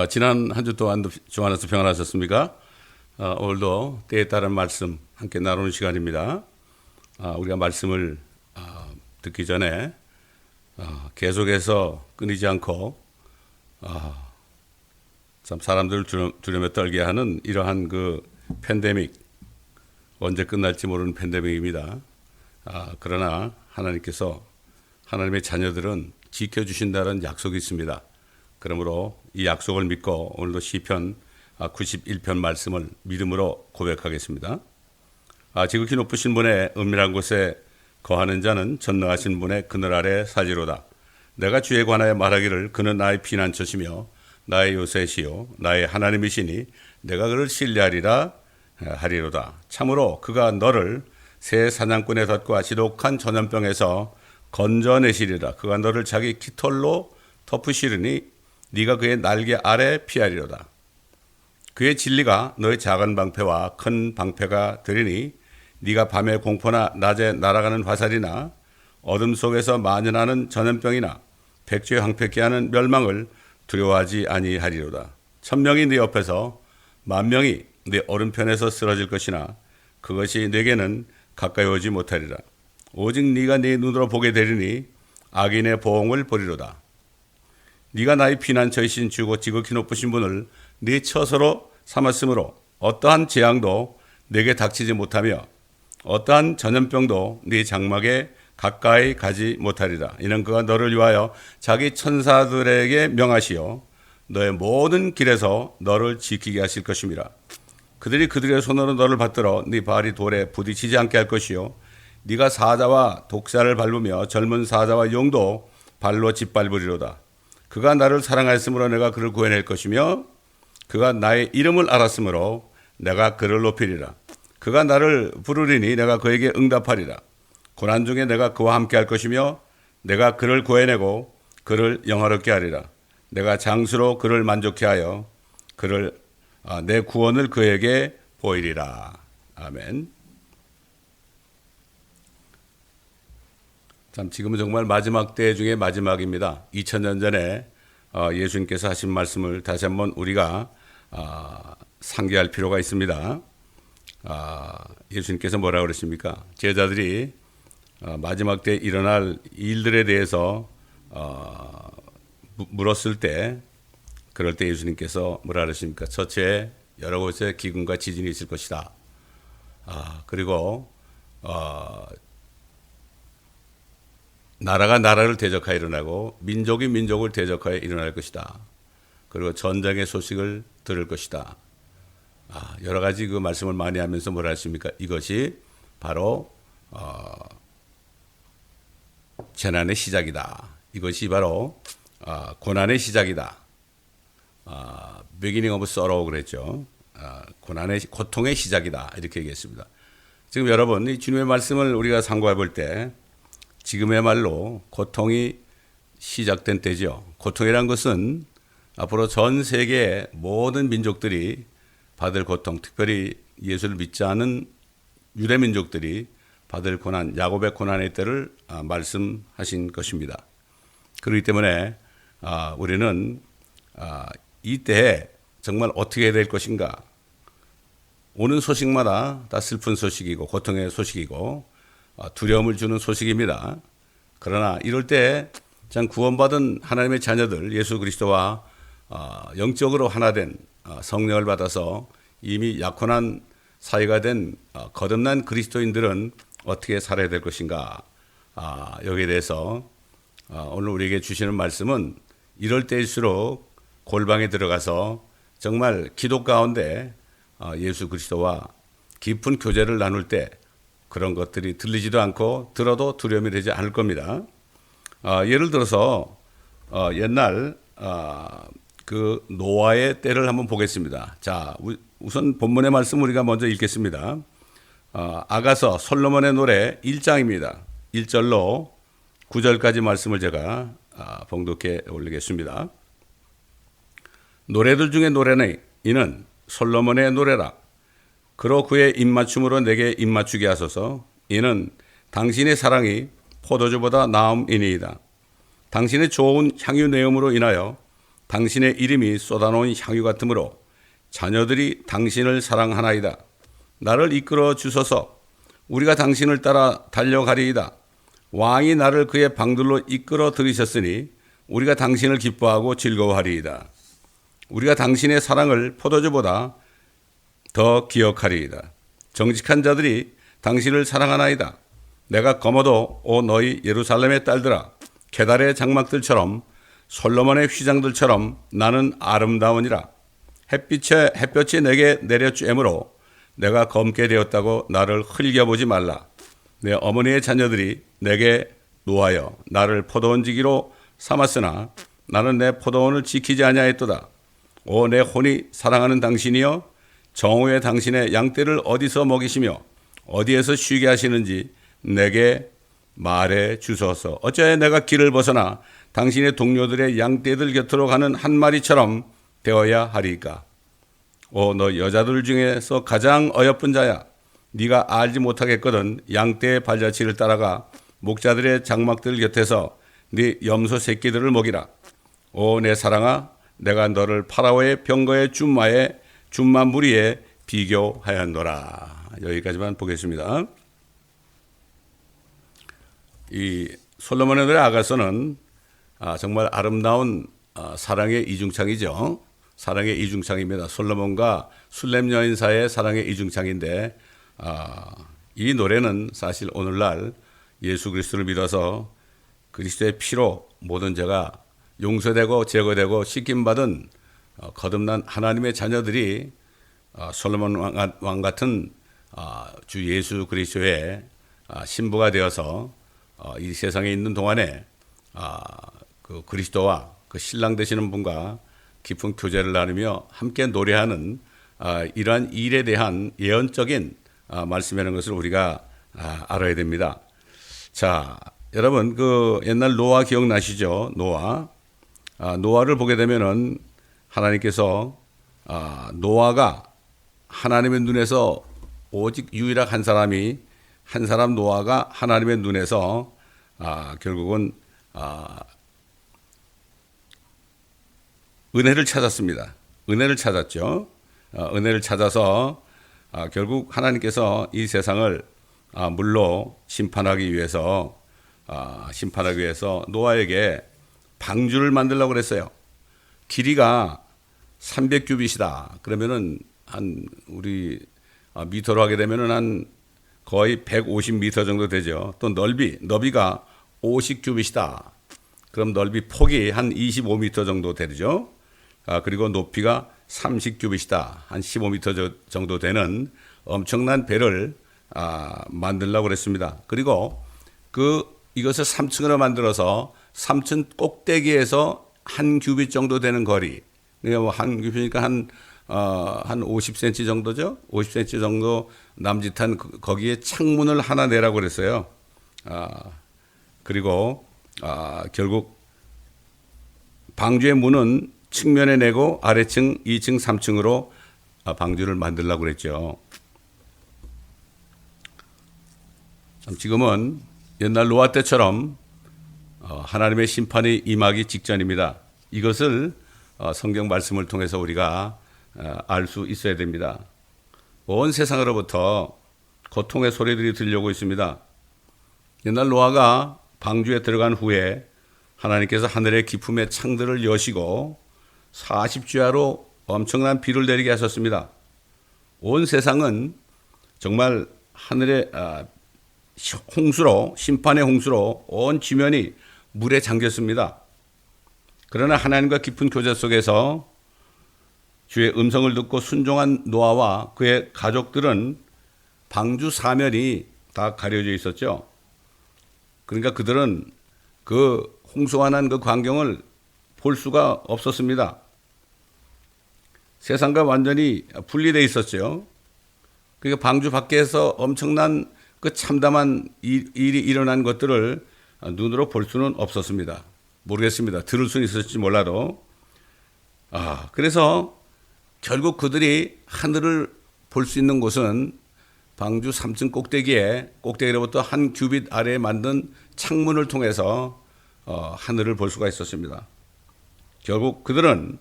지난 한 주 동안도 주 안에서 평안하셨습니까? 오늘도 때에 따른 말씀 함께 나누는 시간입니다. 우리가 말씀을 듣기 전에 계속해서 끊이지 않고 참 사람들을 두려움에 떨게 하는 이러한 그 팬데믹, 언제 끝날지 모르는 팬데믹입니다. 그러나 하나님께서 하나님의 자녀들은 지켜주신다는 약속이 있습니다. 그러므로 이 약속을 믿고 오늘도 시편 91편 말씀을 믿음으로 고백하겠습니다. 지극히 높으신 분의 은밀한 곳에 거하는 자는 전능하신 분의 그늘 아래 살지로다. 내가 주에 관하여 말하기를 그는 나의 피난처시며 나의 요새시요 나의 하나님이시니 내가 그를 신뢰하리라 하리로다. 참으로 그가 너를 새 사냥꾼의 덫과 지독한 전염병에서 건져내시리라. 그가 너를 자기 깃털로 덮으시리니 네가 그의 날개 아래 피하리로다. 그의 진리가 너의 작은 방패와 큰 방패가 되리니 네가 밤의 공포나 낮에 날아가는 화살이나 어둠 속에서 만연하는 전염병이나 백주에 황폐케 하는 멸망을 두려워하지 아니하리로다. 1000명이 네 옆에서 10,000명이 네 오른편에서 쓰러질 것이나 그것이 네게는 가까이 오지 못하리라. 오직 네가 네 눈으로 보게 되리니 악인의 보응을 보리로다. 네가 나의 피난처이신 주고 지극히 높으신 분을 네 처소로 삼았으므로 어떠한 재앙도 네게 닥치지 못하며 어떠한 전염병도 네 장막에 가까이 가지 못하리라. 이는 그가 너를 위하여 자기 천사들에게 명하시어 너의 모든 길에서 너를 지키게 하실 것임이라. 그들이 그들의 손으로 너를 받들어 네 발이 돌에 부딪히지 않게 할 것이요 네가 사자와 독사를 밟으며 젊은 사자와 용도 발로 짓밟으리로다. 그가 나를 사랑하였으므로 내가 그를 구해낼 것이며 그가 나의 이름을 알았으므로 내가 그를 높이리라. 그가 나를 부르리니 내가 그에게 응답하리라. 고난 중에 내가 그와 함께 할 것이며 내가 그를 구해내고 그를 영화롭게 하리라. 내가 장수로 그를 만족케 하여 내 구원을 그에게 보이리라. 아멘. 참 지금은 정말 마지막 때 중에 마지막입니다. 2000년 전에 예수님께서 하신 말씀을 다시 한번 우리가 상기할 필요가 있습니다. 예수님께서 뭐라고 그러십니까? 제자들이 마지막 때 일어날 일들에 대해서 물었을 때 그럴 때 예수님께서 뭐라 그러십니까? 첫째, 여러 곳에 기근과 지진이 있을 것이다. 그리고 나라가 나라를 대적하여 일어나고 민족이 민족을 대적하여 일어날 것이다. 그리고 전쟁의 소식을 들을 것이다. 여러 가지 그 말씀을 많이 하면서 뭐라 하십니까? 이것이 바로 재난의 시작이다. 이것이 바로 고난의 시작이다. beginning of sorrow 그랬죠. 고통의 시작이다. 이렇게 얘기했습니다. 지금 여러분, 이 주님의 말씀을 우리가 상고해 볼 때 지금의말로 고통이 시작된 때죠. 고통이란 것은 앞으로 전 세계의 모든 민족들이 받을 고통, 특별히 예수를 믿지 않은 유대 민족들이 받을 고난, 야곱의 고난의 때를 말씀하신 것입니다. 그렇기 때문에 우리는 이 때에 정말 어떻게 해야 될 것인가. 오는 소식마다 다 슬픈 소식이고 고통의 소식이고 두려움을 주는 소식입니다. 그러나 이럴 때 참 구원받은 하나님의 자녀들, 예수 그리스도와 영적으로 하나된 성령을 받아서 이미 약혼한 사이가 된 거듭난 그리스도인들은 어떻게 살아야 될 것인가. 여기에 대해서 오늘 우리에게 주시는 말씀은 이럴 때일수록 골방에 들어가서 정말 기도 가운데 예수 그리스도와 깊은 교제를 나눌 때 그런 것들이 들리지도 않고 들어도 두려움이 되지 않을 겁니다. 예를 들어서 옛날 그 노아의 때를 한번 보겠습니다. 자, 우선 본문의 말씀 우리가 먼저 읽겠습니다. 아가서 솔로몬의 노래 1장입니다. 1절로 9절까지 말씀을 제가 봉독해 올리겠습니다. 노래들 중에 노래는 이는 솔로몬의 노래라. 그로 그의 입맞춤으로 내게 입맞추게 하소서. 이는 당신의 사랑이 포도주보다 나음이니이다. 당신의 좋은 향유 내음으로 인하여 당신의 이름이 쏟아놓은 향유 같으므로 자녀들이 당신을 사랑하나이다. 나를 이끌어 주소서. 우리가 당신을 따라 달려가리이다. 왕이 나를 그의 방들로 이끌어 들이셨으니 우리가 당신을 기뻐하고 즐거워하리이다. 우리가 당신의 사랑을 포도주보다 더 기억하리이다. 정직한 자들이 당신을 사랑하나이다. 내가 검어도 오 너희 예루살렘의 딸들아, 게달의 장막들처럼 솔로몬의 휘장들처럼 나는 아름다우니라. 햇볕이 내게 내려쬐므로 내가 검게 되었다고 나를 흘겨보지 말라. 내 어머니의 자녀들이 내게 노하여 나를 포도원지기로 삼았으나 나는 내 포도원을 지키지 아니하였도다. 오 내 혼이 사랑하는 당신이여, 정오에 당신의 양떼를 어디서 먹이시며 어디에서 쉬게 하시는지 내게 말해 주소서. 어찌하여 내가 길을 벗어나 당신의 동료들의 양떼들 곁으로 가는 한 마리처럼 되어야 하리까? 오 너 여자들 중에서 가장 어여쁜 자야. 네가 알지 못하겠거든 양떼의 발자취를 따라가 목자들의 장막들 곁에서 네 염소 새끼들을 먹이라. 오 내 사랑아, 내가 너를 파라오의 병거의 준마 무리에 비교하였노라. 여기까지만 보겠습니다. 이 솔로몬의 노래 아가서는 정말 아름다운 사랑의 이중창이죠. 사랑의 이중창입니다. 솔로몬과 술렘 여인 사이의 사랑의 이중창인데, 이 노래는 사실 오늘날 예수 그리스도를 믿어서 그리스도의 피로 모든 죄가 용서되고 제거되고 씻김받은 거듭난 하나님의 자녀들이 솔로몬 왕 같은 주 예수 그리스도의 신부가 되어서 이 세상에 있는 동안에 그 그리스도와 그 신랑 되시는 분과 깊은 교제를 나누며 함께 노래하는 이러한 일에 대한 예언적인 말씀이라는 것을 우리가 알아야 됩니다. 자, 여러분 그 옛날 노아 기억나시죠? 노아를 보게 되면은 하나님께서 노아가 하나님의 눈에서 오직 유일한 한 사람 노아가 하나님의 눈에서 결국은 은혜를 찾았습니다. 은혜를 찾았죠. 은혜를 찾아서 결국 하나님께서 이 세상을 물로 심판하기 위해서 노아에게 방주를 만들려고 그랬어요. 길이가 300규빗이다. 그러면은 우리 미터로 하게 되면은 한 거의 150m 정도 되죠. 또 너비가 50규빗이다. 그럼 넓이 폭이 한 25m 정도 되죠. 그리고 높이가 30규빗이다. 한 15m 정도 되는 엄청난 배를 만들려고 그랬습니다. 그리고 이것을 3층으로 만들어서 3층 꼭대기에서 한 규빗 정도 되는 거리. 그러니까 한 규빗이니까 한 50cm 정도죠. 50cm 정도 남짓한 거기에 창문을 하나 내라고 그랬어요. 그리고 결국 방주의 문은 측면에 내고 아래층 2층 3층으로 방주를 만들려고 그랬죠. 지금은 옛날 노아 때처럼 하나님의 심판이 임하기 직전입니다. 이것을 성경 말씀을 통해서 우리가 알 수 있어야 됩니다. 온 세상으로부터 고통의 소리들이 들려오고 있습니다. 옛날 노아가 방주에 들어간 후에 하나님께서 하늘의 기품의 창들을 여시고 40주야로 엄청난 비를 내리게 하셨습니다. 온 세상은 정말 하늘의 심판의 홍수로 온 지면이 물에 잠겼습니다. 그러나 하나님과 깊은 교제 속에서 주의 음성을 듣고 순종한 노아와 그의 가족들은 방주 사면이 다 가려져 있었죠. 그러니까 그들은 그 홍수와 난 그 광경을 볼 수가 없었습니다. 세상과 완전히 분리되어 있었죠. 그러니까 방주 밖에서 엄청난 그 참담한 일이 일어난 것들을 눈으로 볼 수는 없었습니다. 모르겠습니다. 들을 수는 있었을지 몰라도. 그래서 결국 그들이 하늘을 볼 수 있는 곳은 방주 3층 꼭대기로부터 한 규빗 아래에 만든 창문을 통해서 하늘을 볼 수가 있었습니다. 결국 그들은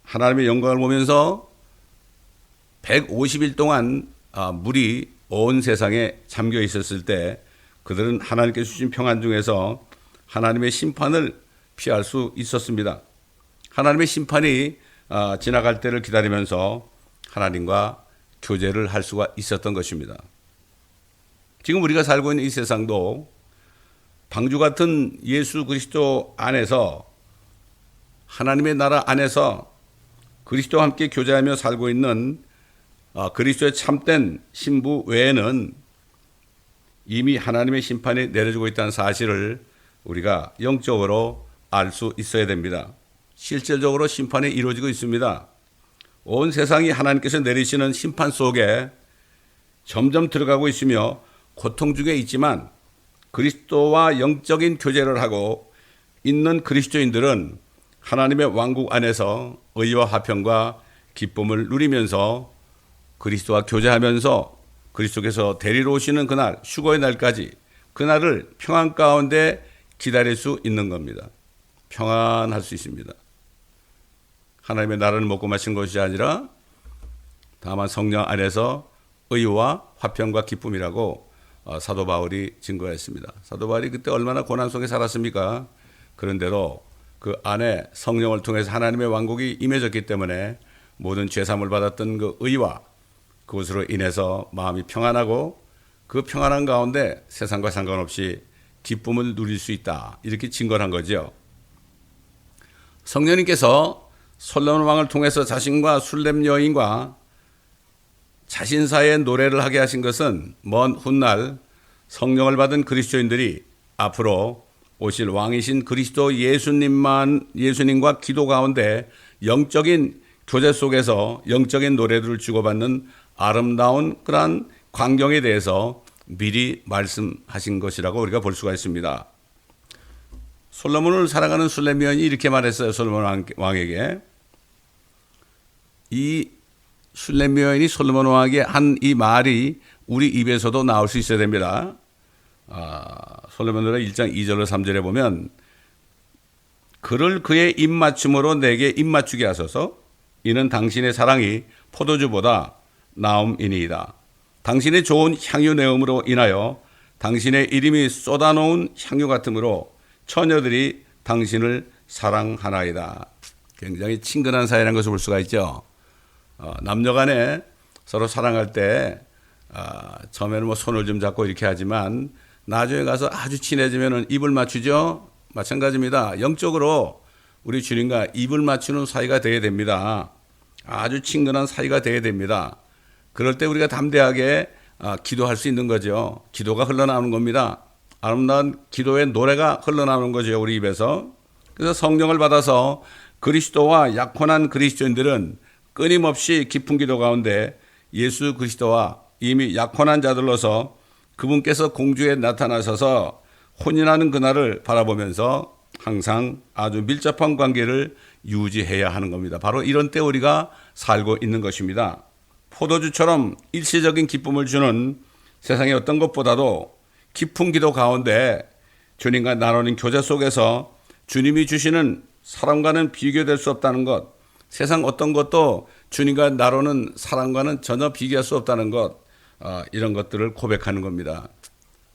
하나님의 영광을 보면서 150일 동안 물이 온 세상에 잠겨 있었을 때 그들은 하나님께서 주신 평안 중에서 하나님의 심판을 피할 수 있었습니다. 하나님의 심판이 지나갈 때를 기다리면서 하나님과 교제를 할 수가 있었던 것입니다. 지금 우리가 살고 있는 이 세상도 방주 같은 예수 그리스도 안에서 하나님의 나라 안에서 그리스도와 함께 교제하며 살고 있는 그리스도의 참된 신부 외에는 이미 하나님의 심판이 내려지고 있다는 사실을 우리가 영적으로 알 수 있어야 됩니다. 실질적으로 심판이 이루어지고 있습니다. 온 세상이 하나님께서 내리시는 심판 속에 점점 들어가고 있으며 고통 중에 있지만 그리스도와 영적인 교제를 하고 있는 그리스도인들은 하나님의 왕국 안에서 의와 화평과 기쁨을 누리면서 그리스도와 교제하면서 그리스도께서 데리러 오시는 그날, 휴거의 날까지 그날을 평안 가운데 기다릴 수 있는 겁니다. 평안할 수 있습니다. 하나님의 나라를 먹고 마신 것이 아니라 다만 성령 안에서 의와 화평과 기쁨이라고 사도 바울이 증거했습니다. 사도 바울이 그때 얼마나 고난 속에 살았습니까? 그런데도 그 안에 성령을 통해서 하나님의 왕국이 임해졌기 때문에 모든 죄사함을 받았던 그 의와 그것으로 인해서 마음이 평안하고 그 평안한 가운데 세상과 상관없이 기쁨을 누릴 수 있다. 이렇게 증거한 거죠. 성령님께서 솔로몬 왕을 통해서 자신과 술렘 여인과 자신 사이에 노래를 하게 하신 것은 먼 훗날 성령을 받은 그리스도인들이 앞으로 오실 왕이신 그리스도 예수님과 기도 가운데 영적인 교제 속에서 영적인 노래들을 주고받는 아름다운 그러한 광경에 대해서 미리 말씀하신 것이라고 우리가 볼 수가 있습니다. 솔로몬을 사랑하는 술렘 여인이 이렇게 말했어요. 솔로몬 왕에게. 이 술렘 여인이 솔로몬 왕에게 한 이 말이 우리 입에서도 나올 수 있어야 됩니다. 솔로몬노래 1장 2절로 3절에 보면 그를 그의 입맞춤으로 내게 입맞추게 하소서. 이는 당신의 사랑이 포도주보다 나음이니이다. 당신의 좋은 향유 내음으로 인하여 당신의 이름이 쏟아놓은 향유 같으므로 처녀들이 당신을 사랑하나이다. 굉장히 친근한 사이라는 것을 볼 수가 있죠. 남녀 간에 서로 사랑할 때 처음에는 뭐 손을 좀 잡고 이렇게 하지만 나중에 가서 아주 친해지면 입을 맞추죠. 마찬가지입니다. 영적으로 우리 주님과 입을 맞추는 사이가 되어야 됩니다. 아주 친근한 사이가 되어야 됩니다. 그럴 때 우리가 담대하게 기도할 수 있는 거죠. 기도가 흘러나오는 겁니다. 아름다운 기도의 노래가 흘러나오는 거죠. 우리 입에서. 그래서 성령을 받아서 그리스도와 약혼한 그리스도인들은 끊임없이 깊은 기도 가운데 예수 그리스도와 이미 약혼한 자들로서 그분께서 공주에 나타나셔서 혼인하는 그날을 바라보면서 항상 아주 밀접한 관계를 유지해야 하는 겁니다. 바로 이런 때 우리가 살고 있는 것입니다. 포도주처럼 일시적인 기쁨을 주는 세상의 어떤 것보다도 깊은 기도 가운데 주님과 나누는 교제 속에서 주님이 주시는 사랑과는 비교될 수 없다는 것, 세상 어떤 것도 주님과 나누는 사랑과는 전혀 비교할 수 없다는 것, 이런 것들을 고백하는 겁니다.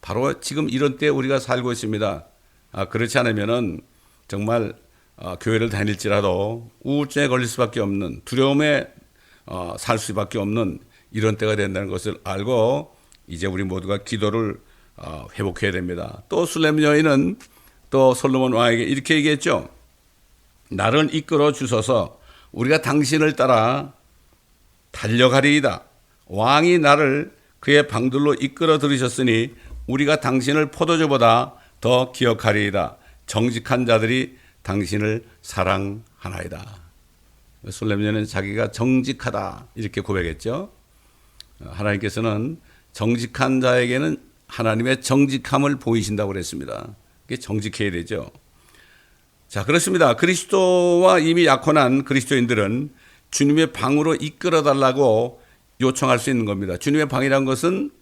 바로 지금 이런 때 우리가 살고 있습니다. 그렇지 않으면은 정말 교회를 다닐지라도 우울증에 걸릴 수밖에 없는, 두려움에 살 수밖에 없는 이런 때가 된다는 것을 알고 이제 우리 모두가 기도를 회복해야 됩니다. 또 술렘 여인은 또 솔로몬 왕에게 이렇게 얘기했죠. 나를 이끌어 주소서. 우리가 당신을 따라 달려가리이다. 왕이 나를 그의 방들로 이끌어 들으셨으니 우리가 당신을 포도주보다 더 기억하리이다. 정직한 자들이 당신을 사랑하나이다. 술렘 여인은 자기가 정직하다 이렇게 고백했죠. 하나님께서는 정직한 자에게는 하나님의 정직함을 보이신다고 그랬습니다. 그게 정직해야 되죠. 자, 그렇습니다. 그리스도와 이미 약혼한 그리스도인들은 주님의 방으로 이끌어 달라고 요청할 수 있는 겁니다. 주님의 방이란 것은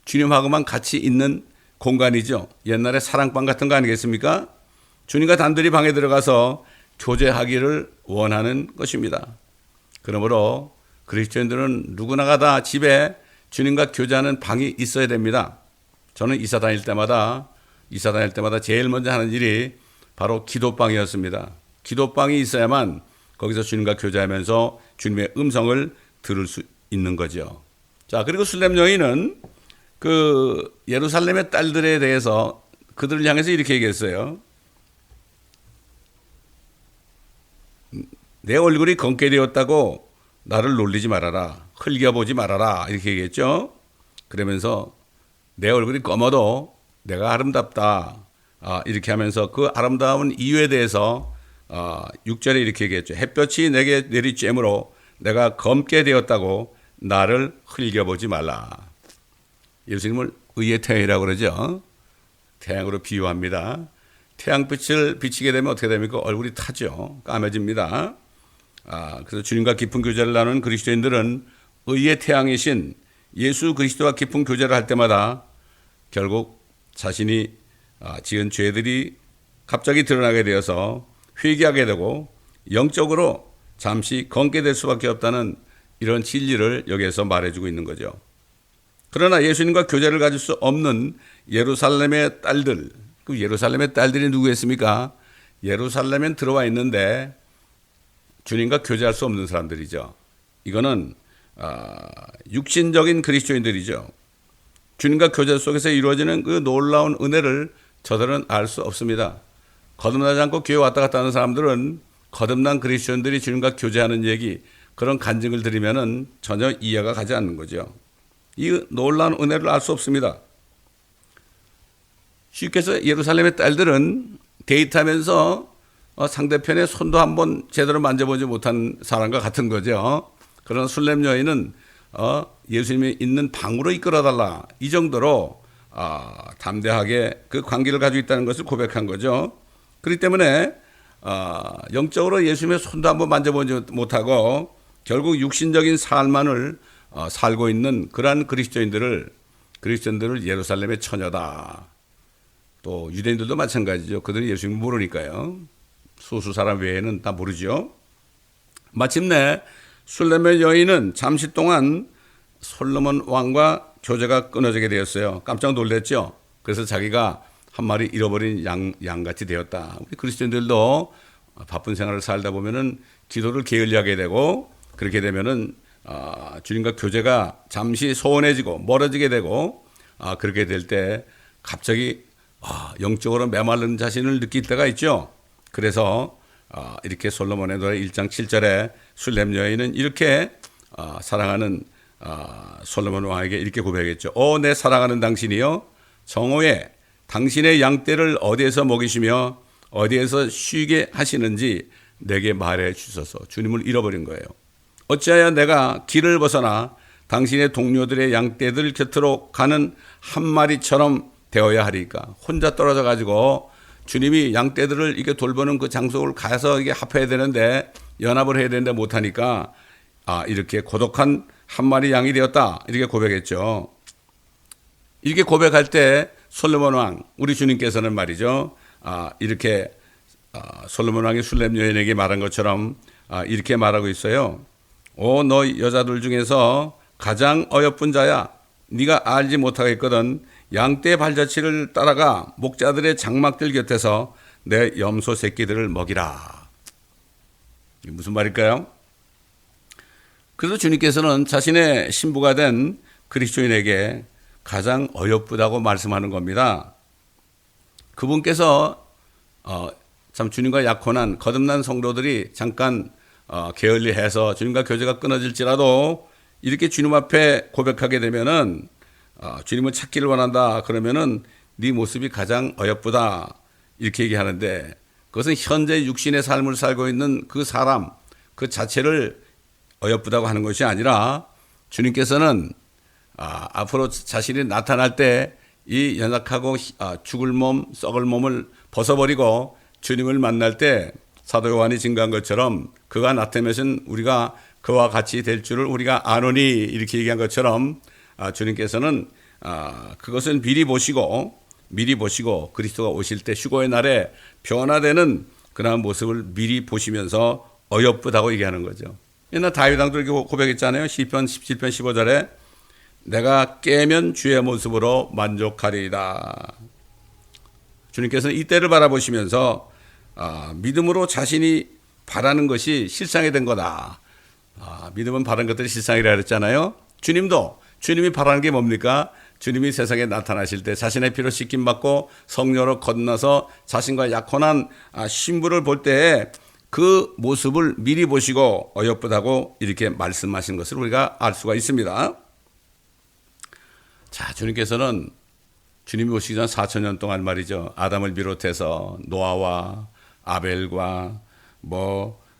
주님하고만 같이 있는 공간이죠. 옛날에 사랑방 같은 거 아니겠습니까? 주님과 단둘이 방에 들어가서 교제하기를 원하는 것입니다. 그러므로 그리스도인들은 누구나가 다 집에 주님과 교제하는 방이 있어야 됩니다. 저는 이사 다닐 때마다 제일 먼저 하는 일이 바로 기도방이었습니다. 기도방이 있어야만 거기서 주님과 교제하면서 주님의 음성을 들을 수 있는 거죠. 자, 그리고 술렘 여인은 그 예루살렘의 딸들에 대해서 그들을 향해서 이렇게 얘기했어요. 내 얼굴이 검게 되었다고 나를 놀리지 말아라. 흘겨보지 말아라. 이렇게 얘기했죠. 그러면서 내 얼굴이 검어도 내가 아름답다. 이렇게 하면서 그 아름다운 이유에 대해서 6절에 이렇게 얘기했죠. 햇볕이 내게 내리쬐므로 내가 검게 되었다고 나를 흘겨보지 말라. 예수님을 의의 태양이라고 그러죠. 태양으로 비유합니다. 태양빛을 비치게 되면 어떻게 됩니까? 얼굴이 타죠. 까매집니다. 그래서 주님과 깊은 교제를 나누는 그리스도인들은 의의 태양이신 예수 그리스도와 깊은 교제를 할 때마다 결국 자신이 지은 죄들이 갑자기 드러나게 되어서 회개하게 되고 영적으로 잠시 검게 될 수밖에 없다는 이런 진리를 여기에서 말해주고 있는 거죠. 그러나 예수님과 교제를 가질 수 없는 예루살렘의 딸들, 그 예루살렘의 딸들이 누구였습니까? 예루살렘엔 들어와 있는데 주님과 교제할 수 없는 사람들이죠. 이거는 육신적인 그리스도인들이죠. 주님과 교제 속에서 이루어지는 그 놀라운 은혜를 저들은 알 수 없습니다. 거듭나지 않고 교회 왔다 갔다 하는 사람들은 거듭난 그리스도인들이 주님과 교제하는 얘기, 그런 간증을 들으면은 전혀 이해가 가지 않는 거죠. 이 놀라운 은혜를 알 수 없습니다. 쉽게 해서 예루살렘의 딸들은 데이트하면서 상대편의 손도 한번 제대로 만져보지 못한 사람과 같은 거죠. 그러나 술렘 여인은 예수님이 있는 방으로 이끌어달라. 이 정도로 담대하게 그 관계를 가지고 있다는 것을 고백한 거죠. 그렇기 때문에 영적으로 예수님의 손도 한번 만져보지 못하고 결국 육신적인 삶만을 살고 있는 그러한 그리스도인들을 예루살렘의 처녀다. 또 유대인들도 마찬가지죠. 그들은 예수님을 모르니까요. 소수 사람 외에는 다 모르죠. 마침내 술렘의 여인은 잠시 동안 솔로몬 왕과 교제가 끊어지게 되었어요. 깜짝 놀랐죠. 그래서 자기가 한 마리 잃어버린 양같이 되었다. 우리 그리스도인들도 바쁜 생활을 살다 보면은 기도를 게을리하게 되고 그렇게 되면은 주님과 교제가 잠시 소원해지고 멀어지게 되고 그렇게 될 때 갑자기 영적으로 메마른 자신을 느낄 때가 있죠. 그래서 이렇게 솔로몬의 노래 1장 7절에 술렘 여인은 이렇게 사랑하는 솔로몬 왕에게 이렇게 고백했죠. 내 사랑하는 당신이여 정오에 당신의 양떼를 어디에서 먹이시며 어디에서 쉬게 하시는지 내게 말해 주소서. 주님을 잃어버린 거예요. 어찌하여 내가 길을 벗어나 당신의 동료들의 양떼들 곁으로 가는 한 마리처럼 되어야 하리까. 혼자 떨어져 가지고 주님이 양떼들을 이게 돌보는 그 장소를 가서 이게 합해야 되는데 연합을 해야 되는데 못하니까 이렇게 고독한 한 마리 양이 되었다. 이렇게 고백했죠. 이렇게 고백할 때 솔로몬 왕, 우리 주님께서는 말이죠. 이렇게 솔로몬 왕이 술렘 여인에게 말한 것처럼 이렇게 말하고 있어요. 너 여자들 중에서 가장 어여쁜 자야. 네가 알지 못하겠거든. 양떼 발자취를 따라가 목자들의 장막들 곁에서 내 염소 새끼들을 먹이라. 이게 무슨 말일까요? 그래서 주님께서는 자신의 신부가 된 그리스도인에게 가장 어여쁘다고 말씀하는 겁니다. 그분께서 참 주님과 약혼한 거듭난 성도들이 잠깐 게을리해서 주님과 교제가 끊어질지라도 이렇게 주님 앞에 고백하게 되면은 주님을 찾기를 원한다. 그러면은 네 모습이 가장 어여쁘다. 이렇게 얘기하는데 그것은 현재 육신의 삶을 살고 있는 그 사람 그 자체를 어여쁘다고 하는 것이 아니라 주님께서는 앞으로 자신이 나타날 때 이 연약하고 죽을 몸, 썩을 몸을 벗어버리고 주님을 만날 때 사도 요한이 증거한 것처럼 그가 나타나면 우리가 그와 같이 될 줄을 우리가 아노니 이렇게 얘기한 것처럼 주님께서는 그것은 미리 보시고 미리 보시고 그리스도가 오실 때 휴거의 날에 변화되는 그러한 모습을 미리 보시면서 어여쁘다고 얘기하는 거죠. 옛날 다윗 왕도 이렇게 고백했잖아요. 시편 17편 15절에 내가 깨면 주의 모습으로 만족하리이다. 주님께서는 이때를 바라보시면서 믿음으로 자신이 바라는 것이 실상이 된 거다. 믿음은 바라는 것들이 실상이라 그랬잖아요. 주님도 주님이 바라는 게 뭡니까? 주님이 세상에 나타나실 때 자신의 피로 씻김받고 성령으로 건너서 자신과 약혼한 신부를 볼 때 그 모습을 미리 보시고 어여쁘다고 이렇게 말씀하신 것을 우리가 알 수가 있습니다. 자, 주님께서는 주님이 오시기 전 4,000년 동안 말이죠. 아담을 비롯해서 노아와 아벨과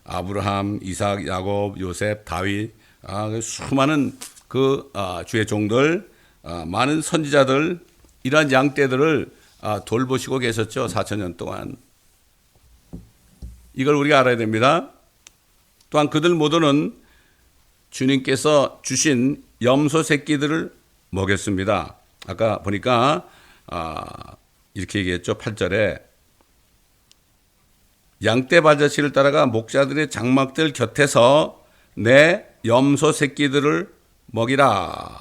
아브라함, 이삭, 야곱, 요셉, 다윗, 수많은 주의 종들, 많은 선지자들, 이러한 양떼들을 돌보시고 계셨죠. 4,000년 동안. 이걸 우리가 알아야 됩니다. 또한 그들 모두는 주님께서 주신 염소 새끼들을 먹였습니다. 아까 보니까 이렇게 얘기했죠. 8절에 양떼 발자취를 따라가 목자들의 장막들 곁에서 내 염소 새끼들을 먹이라.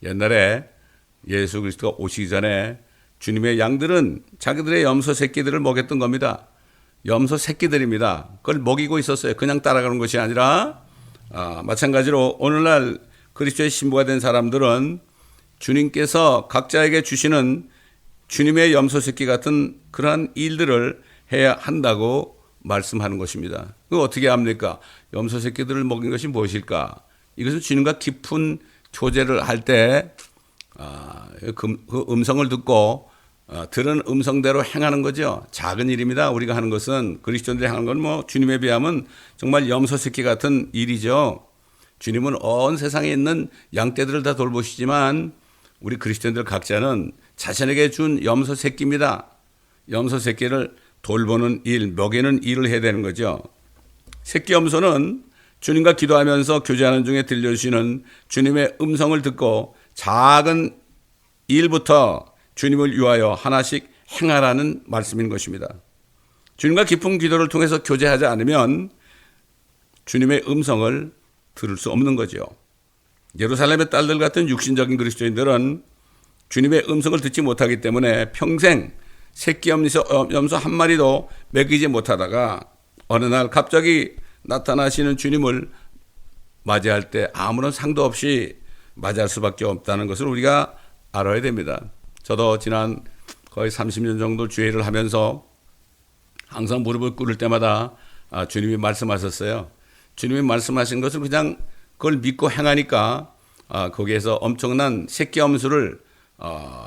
옛날에 예수 그리스도가 오시기 전에 주님의 양들은 자기들의 염소 새끼들을 먹였던 겁니다. 염소 새끼들입니다. 그걸 먹이고 있었어요. 그냥 따라가는 것이 아니라 마찬가지로 오늘날 그리스도의 신부가 된 사람들은 주님께서 각자에게 주시는 주님의 염소 새끼 같은 그러한 일들을 해야 한다고 말씀하는 것입니다. 그거 어떻게 합니까? 염소 새끼들을 먹인 것이 무엇일까? 이것은 주님과 깊은 교제를 할 때 그 음성을 듣고 들은 음성대로 행하는 거죠. 작은 일입니다. 우리가 하는 것은 그리스도인들이 하는 건 주님에 비하면 정말 염소 새끼 같은 일이죠. 주님은 온 세상에 있는 양떼들을 다 돌보시지만 우리 그리스도인들 각자는 자신에게 준 염소 새끼입니다. 염소 새끼를 돌보는 일, 먹이는 일을 해야 되는 거죠. 새끼 염소는 주님과 기도하면서 교제하는 중에 들려주시는 주님의 음성을 듣고 작은 일부터 주님을 위하여 하나씩 행하라는 말씀인 것입니다. 주님과 깊은 기도를 통해서 교제하지 않으면 주님의 음성을 들을 수 없는 거죠. 예루살렘의 딸들 같은 육신적인 그리스도인들은 주님의 음성을 듣지 못하기 때문에 평생 새끼 염소 한 마리도 먹이지 못하다가 어느 날 갑자기 나타나시는 주님을 맞이할 때 아무런 상도 없이 맞이할 수밖에 없다는 것을 우리가 알아야 됩니다. 저도 지난 거의 30년 정도 주일을 하면서 항상 무릎을 꿇을 때마다 주님이 말씀하셨어요. 주님이 말씀하신 것을 그냥 그걸 믿고 행하니까 거기에서 엄청난 새끼 염소를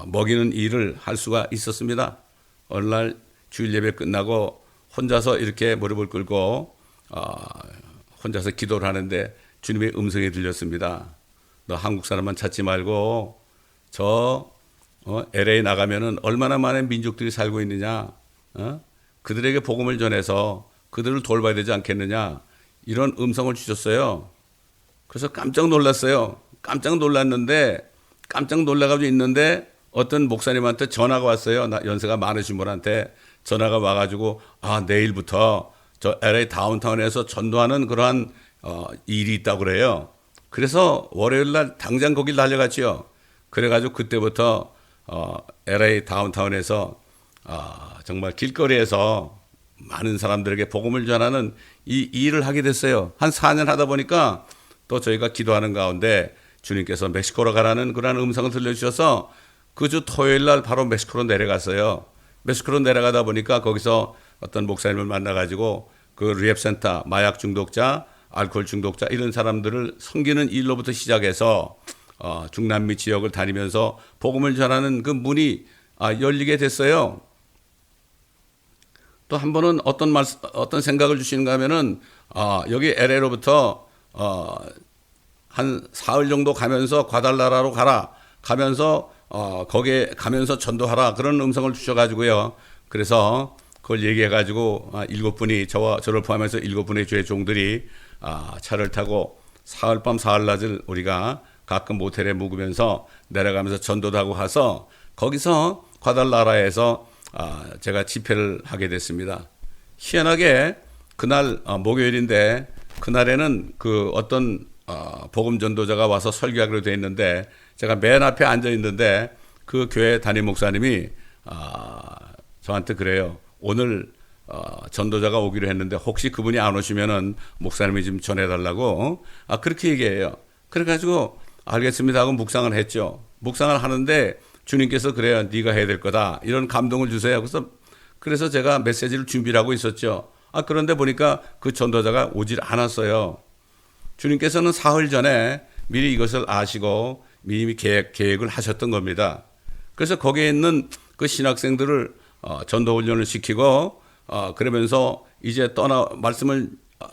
먹이는 일을 할 수가 있었습니다. 어느 날 주일 예배 끝나고 혼자서 이렇게 무릎을 꿇고 혼자서 기도를 하는데 주님의 음성이 들렸습니다. 너 한국 사람만 찾지 말고 저 LA 나가면은 얼마나 많은 민족들이 살고 있느냐, 그들에게 복음을 전해서 그들을 돌봐야 되지 않겠느냐, 이런 음성을 주셨어요. 그래서 깜짝 놀랐어요. 깜짝 놀랐는데 깜짝 놀라가지고 있는데 어떤 목사님한테 전화가 왔어요. 연세가 많으신 분한테 전화가 와가지고 내일부터 저 LA 다운타운에서 전도하는 그러한 일이 있다고 그래요. 그래서 월요일 날 당장 거길 달려갔지요. 그래가지고 그때부터 LA 다운타운에서 정말 길거리에서 많은 사람들에게 복음을 전하는 이 일을 하게 됐어요. 한 4년 하다 보니까 또 저희가 기도하는 가운데 주님께서 멕시코로 가라는 그런 음성을 들려주셔서 그 주 토요일 날 바로 멕시코로 내려갔어요. 멕시코로 내려가다 보니까 거기서 어떤 목사님을 만나가지고 그 리헵센터, 마약 중독자, 알코올 중독자 이런 사람들을 섬기는 일로부터 시작해서 중남미 지역을 다니면서 복음을 전하는 그 문이 열리게 됐어요. 또 한 번은 어떤 생각을 주시는가 하면은 여기 LA로부터 한 사흘 정도 가면서 과달라라로 가면서 거기에 가면서 전도하라 그런 음성을 주셔가지고요. 그래서 그걸 얘기해가지고 7분이 저를 포함해서 7분의 주의 종들이 차를 타고 사흘 밤 사흘 낮을 우리가 가끔 모텔에 묵으면서 내려가면서 전도도 하고 가서 거기서 과달라라에서 제가 집회를 하게 됐습니다. 희한하게 그날 목요일인데 그날에는 그 어떤 복음 전도자가 와서 설교하기로 돼 있는데 제가 맨 앞에 앉아 있는데 그 교회 담임 목사님이 저한테 그래요. 오늘 전도자가 오기로 했는데 혹시 그분이 안 오시면은 목사님이 좀 전해달라고 그렇게 얘기해요. 그래가지고 알겠습니다 하고 묵상을 했죠. 묵상을 하는데 주님께서 그래요. 네가 해야 될 거다. 이런 감동을 주세요. 그래서 제가 메시지를 준비를 하고 있었죠. 그런데 보니까 그 전도자가 오질 않았어요. 주님께서는 사흘 전에 미리 이것을 아시고 미리 계획을 하셨던 겁니다. 그래서 거기에 있는 그 신학생들을 전도 훈련을 시키고 그러면서 이제 말씀을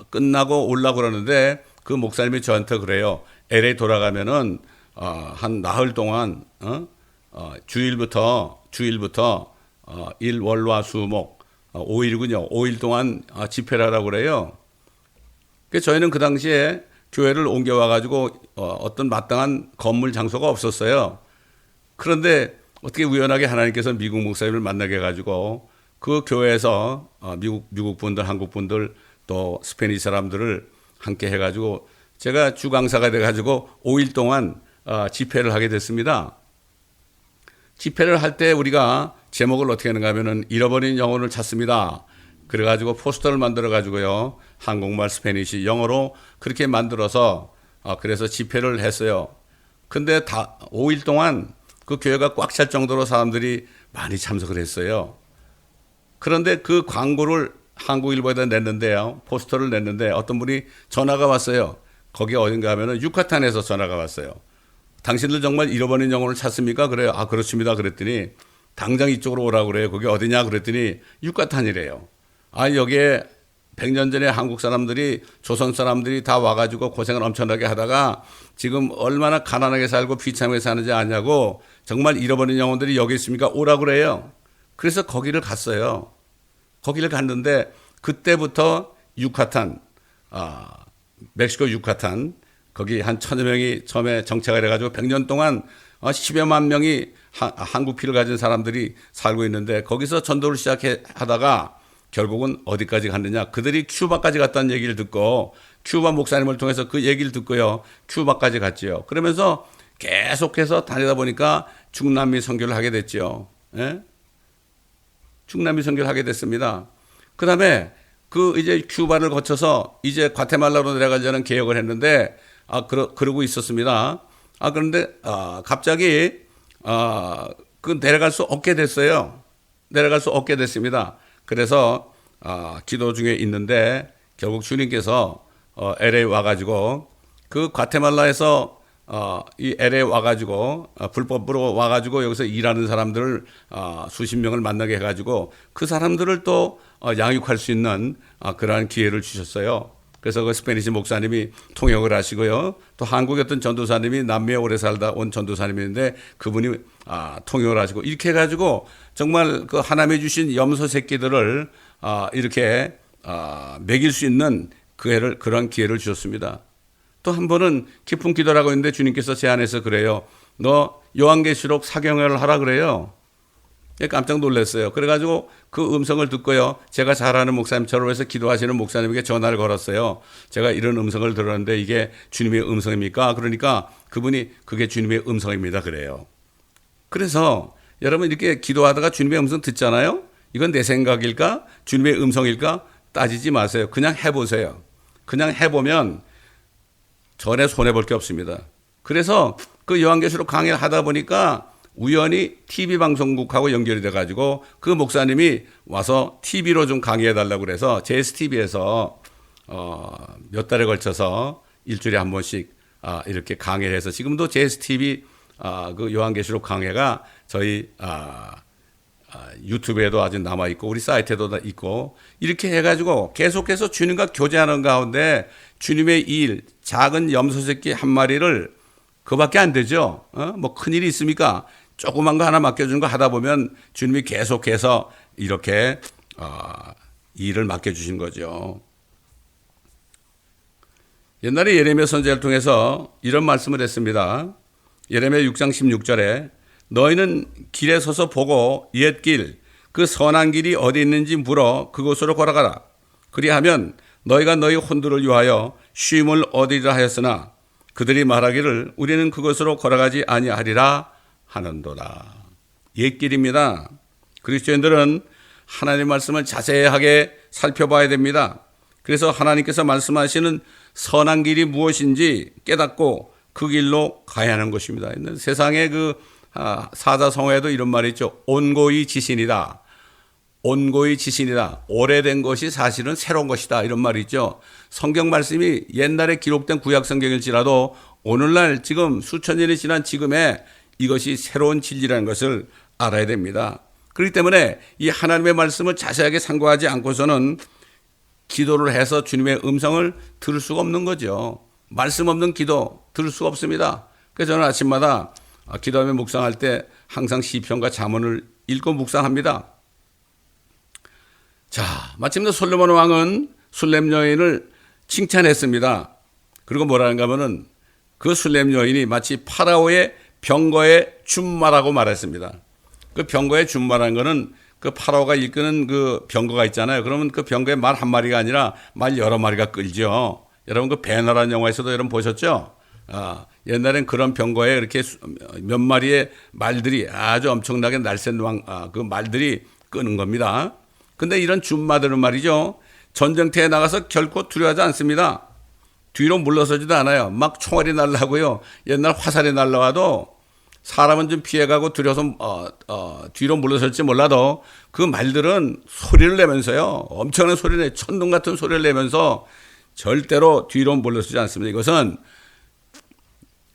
끝나고 오려고 그러는데 그 목사님이 저한테 그래요. LA 돌아가면은 한 나흘 동안 주일부터 일, 월, 화, 수, 목 5일이군요. 5일 동안 집회를 하라고 그래요. 그래서 저희는 그 당시에 교회를 옮겨와 가지고 어떤 마땅한 건물 장소가 없었어요. 그런데 어떻게 우연하게 하나님께서 미국 목사님을 만나게 해가지고 그 교회에서 미국 분들, 한국 분들 또 스페니시 사람들을 함께 해가지고 제가 주강사가 돼가지고 5일 동안 집회를 하게 됐습니다. 집회를 할 때 우리가 제목을 어떻게 하는가 하면은 잃어버린 영혼을 찾습니다. 그래가지고 포스터를 만들어가지고요. 한국말, 스페니시, 영어로 그렇게 만들어서 그래서 집회를 했어요. 근데 5일 동안 그 교회가 꽉 찰 정도로 사람들이 많이 참석을 했어요. 그런데 그 광고를 한국일보에다 냈는데요. 포스터를 냈는데 어떤 분이 전화가 왔어요. 거기 어딘가 하면은 유카탄에서 전화가 왔어요. 당신들 정말 잃어버린 영혼을 찾습니까? 그래요. 그렇습니다. 그랬더니 당장 이쪽으로 오라고 그래요. 거기 어디냐? 그랬더니 유카탄이래요. 여기에 100년 전에 한국 사람들이 조선 사람들이 다 와가지고 고생을 엄청나게 하다가 지금 얼마나 가난하게 살고 비참하게 사는지 아냐고 정말 잃어버린 영혼들이 여기 있습니까? 오라고 그래요. 그래서 거기를 갔어요. 거기를 갔는데 그때부터 유카탄, 멕시코 유카탄 거기 한 1000여 명이 처음에 정착을 해가지고 100년 동안 10여만 명이 한국 피를 가진 사람들이 살고 있는데 거기서 전도를 시작하다가 결국은 어디까지 갔느냐. 그들이 큐바까지 갔다는 얘기를 듣고 큐바 목사님을 통해서 그 얘기를 듣고요. 큐바까지 갔지요. 그러면서 계속해서 다니다 보니까 중남미 선교를 하게 됐죠. 예? 중남미 선교를 하게 됐습니다. 그 다음에 이제 큐바를 거쳐서 이제 과테말라로 내려가자는 계획을 했는데 그러고 있었습니다. 그런데 갑자기 내려갈 수 없게 됐어요. 내려갈 수 없게 됐습니다. 그래서 기도 중에 있는데 결국 주님께서 LA 와가지고 그 과테말라에서 이 LA 와가지고 불법으로 와가지고 여기서 일하는 사람들을 수십 명을 만나게 해가지고 그 사람들을 또 양육할 수 있는 그러한 기회를 주셨어요. 그래서 그 스페니시 목사님이 통역을 하시고요. 또 한국의 어떤 전도사님이 남미에 오래 살다 온 전도사님인데 그분이 통역을 하시고 이렇게 해가지고 정말 그 하나님이 주신 염소 새끼들을 이렇게 먹일 수 있는 그런 기회를 주셨습니다. 또 한 번은 깊은 기도라고 했는데 주님께서 제 안에서 그래요. 너 요한계시록 사경회를 하라 그래요. 깜짝 놀랐어요. 그래가지고 그 음성을 듣고요. 제가 잘 아는 목사님처럼 해서 기도하시는 목사님에게 전화를 걸었어요. 제가 이런 음성을 들었는데 이게 주님의 음성입니까? 그러니까 그분이 그게 주님의 음성입니다. 그래요. 그래서 여러분 이렇게 기도하다가 주님의 음성 듣잖아요. 이건 내 생각일까? 주님의 음성일까? 따지지 마세요. 그냥 해보세요. 그냥 해보면 전에 손해볼 게 없습니다. 그래서 그 요한계시록 강의를 하다 보니까 우연히 TV 방송국하고 연결이 돼가지고 그 목사님이 와서 TV로 좀 강의해달라고 그래서 JSTV에서 몇 달에 걸쳐서 일주일에 한 번씩 이렇게 강의를 해서 지금도 JSTV 그 요한계시록 강의가 저희 유튜브에도 아직 남아있고 우리 사이트에도 있고 이렇게 해가지고 계속해서 주님과 교제하는 가운데 주님의 일, 작은 염소새끼 한 마리를 그밖에 안 되죠. 뭐 큰일이 있습니까? 조그만 거 하나 맡겨주는 거 하다 보면 주님이 계속해서 이렇게 일을 맡겨주신 거죠. 옛날에 예레미야 선지자를 통해서 이런 말씀을 했습니다. 예레미야 6장 16절에 너희는 길에 서서 보고 옛길 그 선한 길이 어디 있는지 물어 그곳으로 걸어가라. 그리하면 너희가 너희 혼들을 위하여 쉼을 얻으리라 하였으나 그들이 말하기를 우리는 그곳으로 걸어가지 아니하리라 하는도다. 옛길입니다. 그리스도인들은 하나님의 말씀을 자세하게 살펴봐야 됩니다. 그래서 하나님께서 말씀하시는 선한 길이 무엇인지 깨닫고 그 길로 가야 하는 것입니다. 세상의 사자성어에도 이런 말이 있죠. 온고이 지신이다. 온고이 지신이다. 오래된 것이 사실은 새로운 것이다. 이런 말이 있죠. 성경 말씀이 옛날에 기록된 구약 성경일지라도 오늘날 지금 수천 년이 지난 지금에 이것이 새로운 진리라는 것을 알아야 됩니다. 그렇기 때문에 이 하나님의 말씀을 자세하게 상고하지 않고서는 기도를 해서 주님의 음성을 들을 수가 없는 거죠. 말씀 없는 기도 들을 수가 없습니다. 그래서 저는 아침마다 기도하며 묵상할 때 항상 시편과 잠언을 읽고 묵상합니다. 자, 마침내 솔로몬 왕은 술렘 여인을 칭찬했습니다. 그리고 뭐라는가 하면은 그 술렘 여인이 마치 파라오의 병거의 줌마라고 말했습니다. 그 병거의 줌마라는 거는 그 파라오가 이끄는 그 병거가 있잖아요. 그러면 그 병거에 말 한 마리가 아니라 말 여러 마리가 끌죠. 여러분 그 배너라는 영화에서도 여러분 보셨죠? 옛날엔 그런 병거에 이렇게 몇 마리의 말들이 아주 엄청나게 날쌘 그 말들이 끄는 겁니다. 근데 이런 줌마들은 말이죠. 전쟁터에 나가서 결코 두려워하지 않습니다. 뒤로 물러서지도 않아요. 막 총알이 날라고요. 옛날 화살이 날라와도 사람은 좀 피해가고 두려워서 뒤로 물러설지 몰라도 그 말들은 소리를 내면서요. 엄청난 소리를 내요. 천둥 같은 소리를 내면서 절대로 뒤로 물러서지 않습니다. 이것은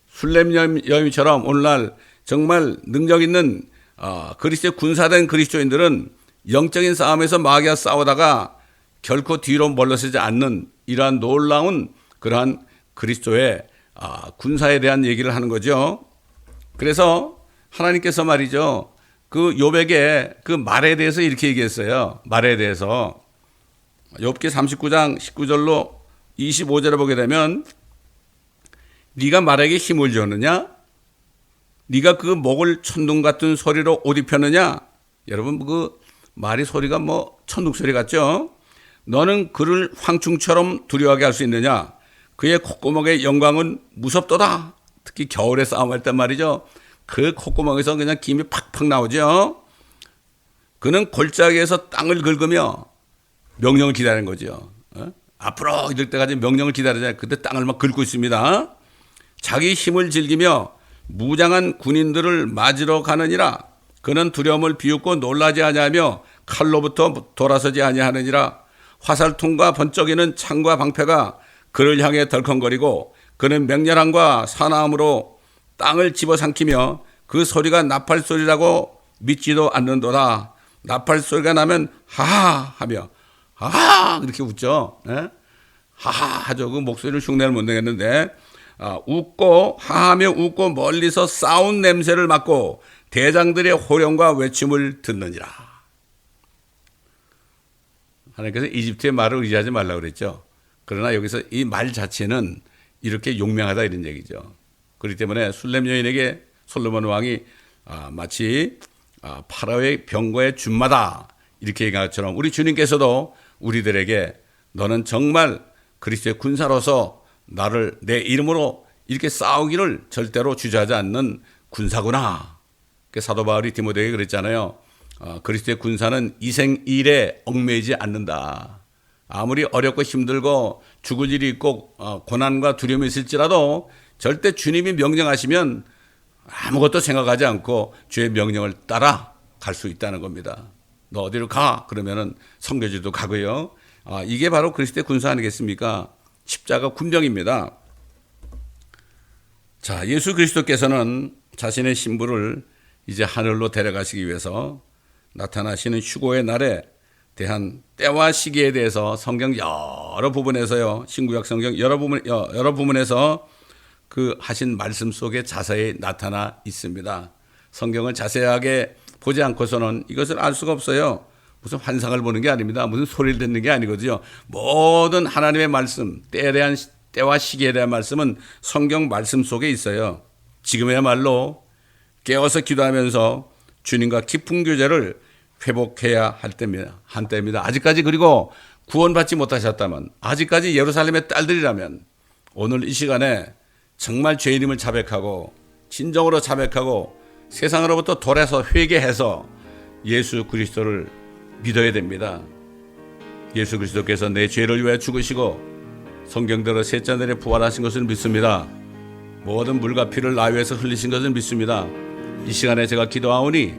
술렘 여인처럼 오늘날 정말 능력 있는 그리스도의 군사된 그리스도인들은 영적인 싸움에서 마귀와 싸우다가 결코 뒤로 물러서지 않는 이러한 놀라운 그러한 그리스도의 군사에 대한 얘기를 하는 거죠. 그래서 하나님께서 말이죠. 그 욥에게 그 말에 대해서 이렇게 얘기했어요. 말에 대해서 욥기 39장 19절로 25절에 보게 되면 네가 말에게 힘을 줬느냐? 네가 그 목을 천둥 같은 소리로 옷 입혔느냐? 여러분 그 말이 소리가 뭐 천둥 소리 같죠? 너는 그를 황충처럼 두려워하게 할 수 있느냐? 그의 콧구멍의 영광은 무섭도다. 특히 겨울에 싸움할 때 말이죠. 그 콧구멍에서 그냥 김이 팍팍 나오죠. 그는 골짜기에서 땅을 긁으며 명령을 기다리는 거죠. 앞으로 이럴 때까지 명령을 기다리잖아요. 그때 땅을 막 긁고 있습니다. 자기 힘을 즐기며 무장한 군인들을 맞으러 가느니라. 그는 두려움을 비웃고 놀라지 아니하며 칼로부터 돌아서지 아니하느니라. 화살통과 번쩍이는 창과 방패가 그를 향해 덜컹거리고 그는 맹렬함과 사나움으로 땅을 집어삼키며 그 소리가 나팔 소리라고 믿지도 않는도다. 나팔 소리가 나면 하하 하며 하하 이렇게 웃죠. 네? 하하 하죠. 그 목소리를 흉내를 못 내겠는데 웃고 하하며 웃고 멀리서 싸운 냄새를 맡고 대장들의 호령과 외침을 듣느니라. 하나님께서 이집트의 말을 의지하지 말라고 그랬죠. 그러나 여기서 이 말 자체는 이렇게 용맹하다 이런 얘기죠. 그렇기 때문에 술렘 여인에게 솔로몬 왕이 마치 파라오의 병거의 줌마다 이렇게 얘기한 것처럼 우리 주님께서도 우리들에게 너는 정말 그리스도의 군사로서 나를 내 이름으로 이렇게 싸우기를 절대로 주저하지 않는 군사구나. 사도 바울이 디모데에게 그랬잖아요. 그리스도의 군사는 이생일에 얽매이지 않는다. 아무리 어렵고 힘들고 죽을 일이 있고 고난과 두려움이 있을지라도 절대 주님이 명령하시면 아무것도 생각하지 않고 주의 명령을 따라 갈 수 있다는 겁니다. 너 어디로 가? 그러면은 선교지도 가고요. 이게 바로 그리스도의 군사 아니겠습니까? 십자가 군병입니다. 자, 예수 그리스도께서는 자신의 신부를 이제 하늘로 데려가시기 위해서 나타나시는 휴거의 날에 대한 때와 시기에 대해서 성경 여러 부분에서요, 신구약 성경 여러 부분에서 그 하신 말씀 속에 자세히 나타나 있습니다. 성경을 자세하게 보지 않고서는 이것을 알 수가 없어요. 무슨 환상을 보는 게 아닙니다. 무슨 소리를 듣는 게 아니거든요. 모든 하나님의 말씀, 때와 시기에 대한 말씀은 성경 말씀 속에 있어요. 지금이야말로 깨어서 기도하면서 주님과 깊은 교제를 회복해야 할 때입니다. 한때입니다. 아직까지 그리고 구원받지 못하셨다면, 아직까지 예루살렘의 딸들이라면 오늘 이 시간에 정말 죄인임을 자백하고 진정으로 자백하고 세상으로부터 돌아서 회개해서 예수 그리스도를 믿어야 됩니다. 예수 그리스도께서 내 죄를 위해 죽으시고 성경대로 셋째 날에 부활하신 것을 믿습니다. 모든 물과 피를 나 위해서 흘리신 것을 믿습니다. 이 시간에 제가 기도하오니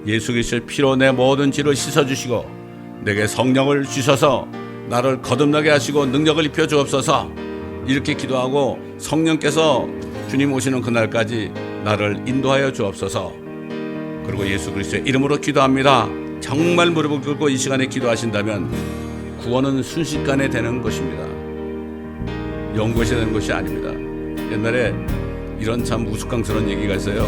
예수 그리스도의 피로 내 모든 죄를 씻어주시고 내게 성령을 주셔서 나를 거듭나게 하시고 능력을 입혀 주옵소서. 이렇게 기도하고 성령께서 주님 오시는 그날까지 나를 인도하여 주옵소서. 그리고 예수 그리스도의 이름으로 기도합니다. 정말 무릎을 꿇고 이 시간에 기도하신다면 구원은 순식간에 되는 것입니다. 연구시 되는 것이 아닙니다. 옛날에 이런 참 우스꽝스러운 얘기가 있어요.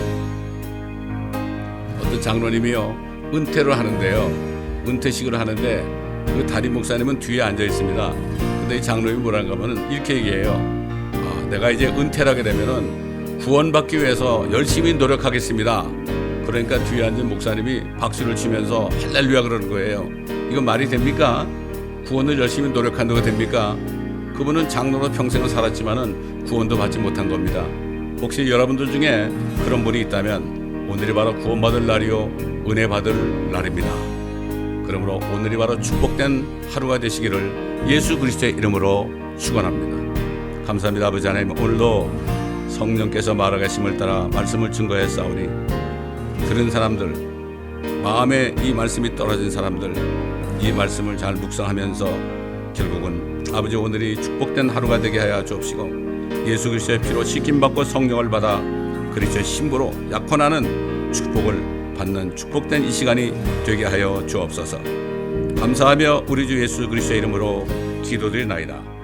어떤 장로님이요, 은퇴를 하는데요, 은퇴식을 하는데 그 담임 목사님은 뒤에 앉아 있습니다. 근데 이 장로님이 뭐라고 하면 이렇게 얘기해요. 내가 이제 은퇴를 하게 되면은 구원받기 위해서 열심히 노력하겠습니다. 그러니까 뒤에 앉은 목사님이 박수를 치면서 할렐루야 그러는 거예요. 이건 말이 됩니까? 구원을 열심히 노력한다고 됩니까? 그분은 장로로 평생을 살았지만은 구원도 받지 못한 겁니다. 혹시 여러분들 중에 그런 분이 있다면 오늘이 바로 구원받을 날이요, 은혜 받을 날입니다. 그러므로 오늘이 바로 축복된 하루가 되시기를 예수 그리스도의 이름으로 축원합니다. 감사합니다. 아버지 하나님, 오늘도 성령께서 말하심을 따라 말씀을 증거했사오니 들은 사람들, 마음에 이 말씀이 떨어진 사람들, 이 말씀을 잘 묵상하면서 결국은 아버지 오늘이 축복된 하루가 되게 하여 주옵시고 예수 그리스도의 피로 씻김받고 성령을 받아 그리스도의 신부로 약혼하는 축복을 받는 축복된 이 시간이 되게 하여 주옵소서. 감사하며 우리 주 예수 그리스도의 이름으로 기도드리나이다.